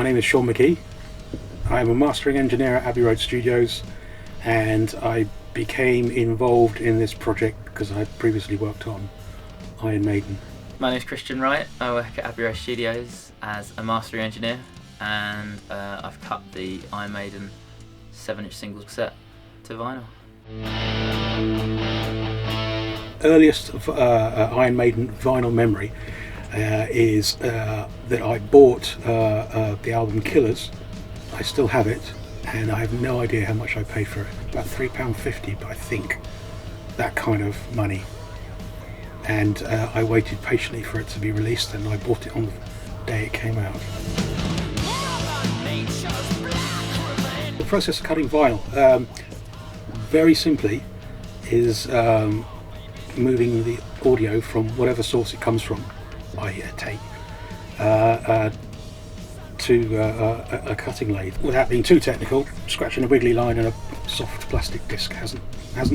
name is Sean McGee. I am a mastering engineer at Abbey Road Studios, and I became involved in this project because I previously worked on Iron Maiden. My name is Christian Wright. I work at Abbey Road Studios as a mastering engineer, and I've cut the Iron Maiden 7-inch singles set to vinyl. Earliest Iron Maiden vinyl memory is that I bought the album Killers. I still have it, and I have no idea how much I paid for it. About £3.50, I think, that kind of money. And I waited patiently for it to be released, and I bought it on the day it came out. The process of cutting vinyl, very simply, is moving the audio from whatever source it comes from, i.e. a tape, to a cutting lathe. Without being too technical, scratching a wiggly line and a soft plastic disc hasn't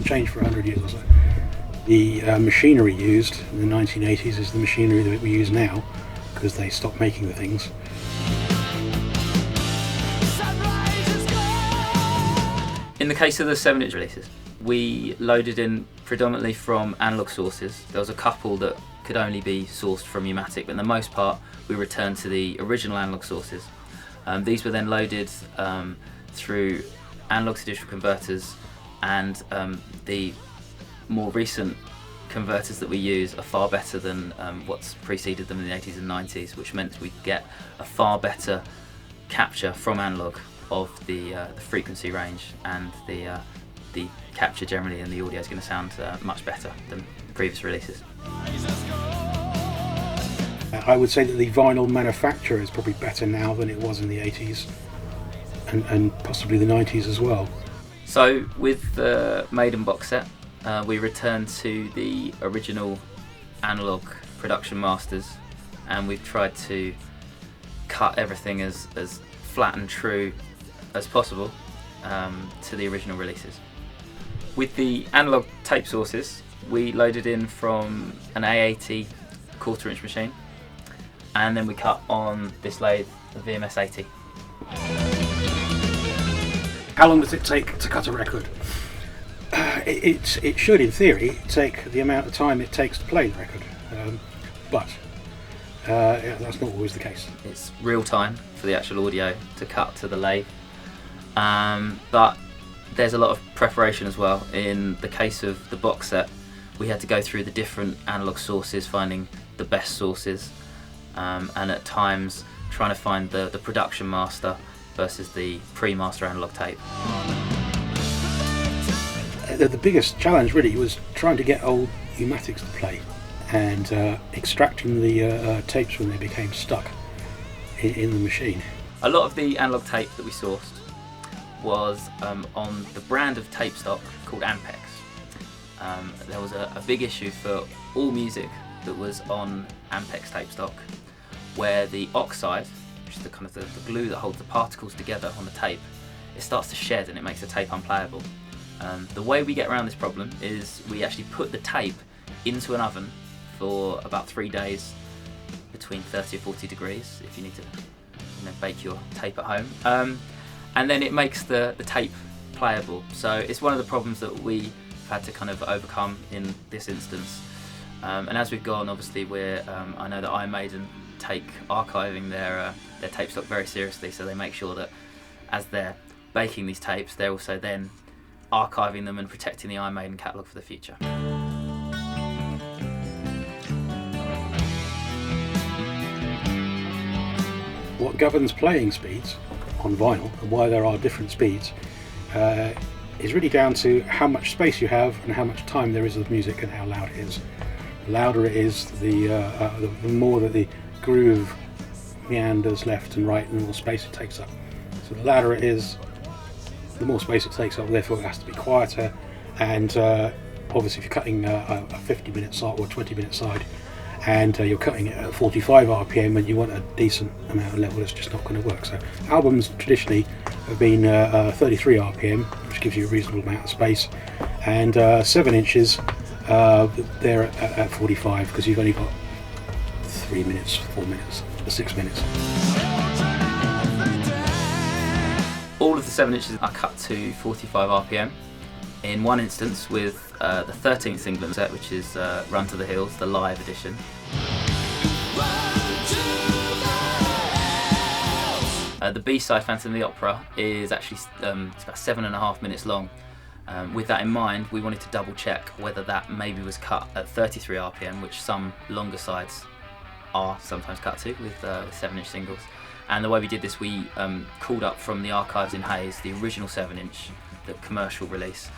changed for 100 years or so. The machinery used in the 1980s is the machinery that we use now, because they stopped making the things. In the case of the 7-inch releases, we loaded in predominantly from analog sources. There was a couple that could only be sourced from U-matic, but for the most part we returned to the original analog sources. These were then loaded through analog to digital converters, and the more recent converters that we use are far better than what's preceded them in the 80s and 90s, which meant we get a far better capture from analog of the frequency range, and the capture generally in the audio is going to sound much better than previous releases. I would say that the vinyl manufacturer is probably better now than it was in the 80s and possibly the 90s as well. So with the Maiden box set, we returned to the original analog production masters, and we've tried to cut everything as flat and true as possible to the original releases. With the analog tape sources, we loaded in from an A80 1/4-inch machine, and then we cut on this lathe, the VMS 80. How long does it take to cut a record? It should, in theory, take the amount of time it takes to play the record, but that's not always the case. It's real time for the actual audio to cut to the lathe, but there's a lot of preparation as well. In the case of the box set, we had to go through the different analog sources, finding the best sources, and at times trying to find the production master versus the pre-master analog tape. The biggest challenge really was trying to get old U-matics to play, and extracting the tapes when they became stuck in the machine. A lot of the analog tape that we sourced was on the brand of tape stock called Ampex. There was a big issue for all music that was on Ampex tape stock, where the oxide, which is the kind of the glue that holds the particles together on the tape, it starts to shed and it makes the tape unplayable. The way we get around this problem is we actually put the tape into an oven for about 3 days, between 30 or 40 degrees, if you need to bake your tape at home. And then it makes the tape playable. So it's one of the problems that we've had to kind of overcome in this instance. And as we've gone, obviously I know that Iron Maiden take archiving their tape stock very seriously, so they make sure that as they're baking these tapes, they're also then archiving them and protecting the Iron Maiden catalogue for the future. What governs playing speeds on vinyl, and why there are different speeds, is really down to how much space you have and how much time there is of music and how loud it is. The louder it is, the more that the groove meanders left and right and the more space it takes up. So the louder it is, the more space it takes up, therefore it has to be quieter. And obviously if you're cutting a 50-minute side or a 20-minute side, and you're cutting it at 45 RPM and you want a decent amount of level, it's just not going to work. So albums traditionally have been 33 RPM, which gives you a reasonable amount of space, and 7 inches, they're at 45, because you've only got 3 minutes, 4 minutes, 6 minutes. of the 7 inches are cut to 45 RPM. In one instance with the 13th England set, which is Run to the Hills, the live edition. The B-side, Phantom of the Opera, is actually it's about 7.5 minutes long. With that in mind, we wanted to double check whether that maybe was cut at 33 RPM, which some longer sides are sometimes cut to with 7-inch singles. And the way we did this, we called up from the archives in Hayes the original 7-inch, the commercial release,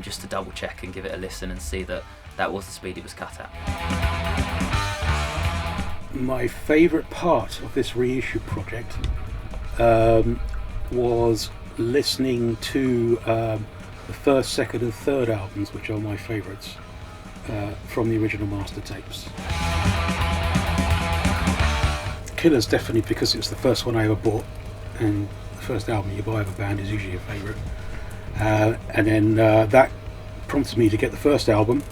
just to double check and give it a listen and see that that was the speed it was cut at. My favourite part of this reissue project was listening to the first, second and third albums, which are my favourites, from the original master tapes. Killers, definitely, because it was the first one I ever bought, and the first album you buy of a band is usually a favourite. And then that prompted me to get the first album,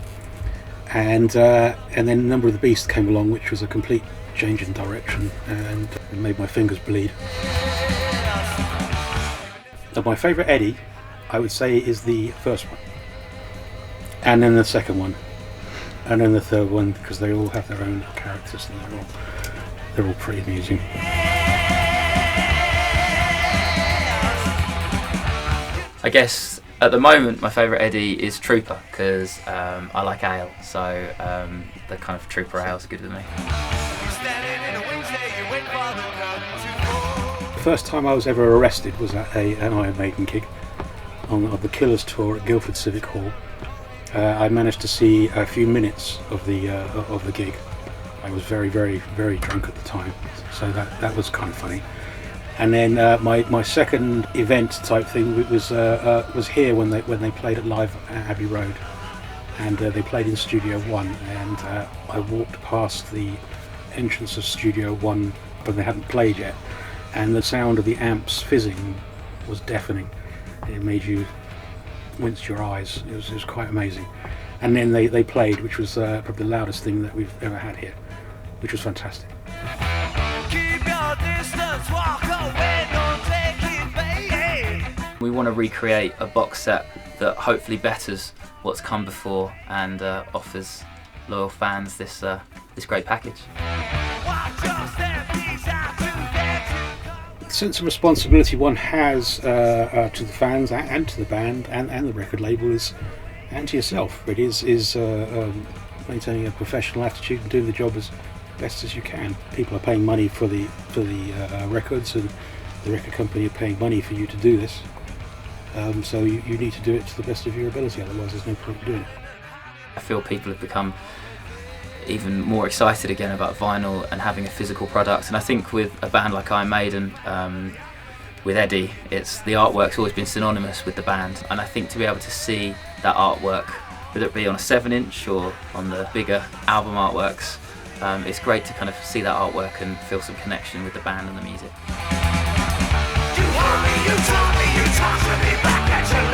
and then Number of the Beast came along, which was a complete change in direction and made my fingers bleed. Now, my favourite Eddie, I would say, is the first one, and then the second one, and then the third one, because they all have their own characters and they're all pretty amusing. I guess at the moment my favourite Eddie is Trooper, because I like ale, so the kind of Trooper ale is good with me. The first time I was ever arrested was at an Iron Maiden gig on the Killers tour at Guildford Civic Hall. I managed to see a few minutes of the gig. I was very, very, very drunk at the time, so that was kind of funny. And then my second event type thing was here when they played at Live at Abbey Road, and they played in Studio One, and I walked past the entrance of Studio One when they hadn't played yet, and the sound of the amps fizzing was deafening. It made you wince your eyes. It was quite amazing. And then they played, which was probably the loudest thing that we've ever had here, which was fantastic. Keep your distance, walk away, don't take it, baby. We want to recreate a box set that hopefully betters what's come before and offers loyal fans this great package. Watch your step, these are too dead. Sense of responsibility one has to the fans and to the band and the record label and to yourself. It is maintaining a professional attitude and doing the job as best as you can. People are paying money for the records, and the record company are paying money for you to do this. So you need to do it to the best of your ability, otherwise there's no point in doing it. I feel people have become even more excited again about vinyl and having a physical product, and I think with a band like Iron Maiden, with Eddie, the artwork's always been synonymous with the band, and I think to be able to see that artwork, whether it be on a 7-inch or on the bigger album artworks, it's great to kind of see that artwork and feel some connection with the band and the music. You want me, you tell me, you talk to me back at your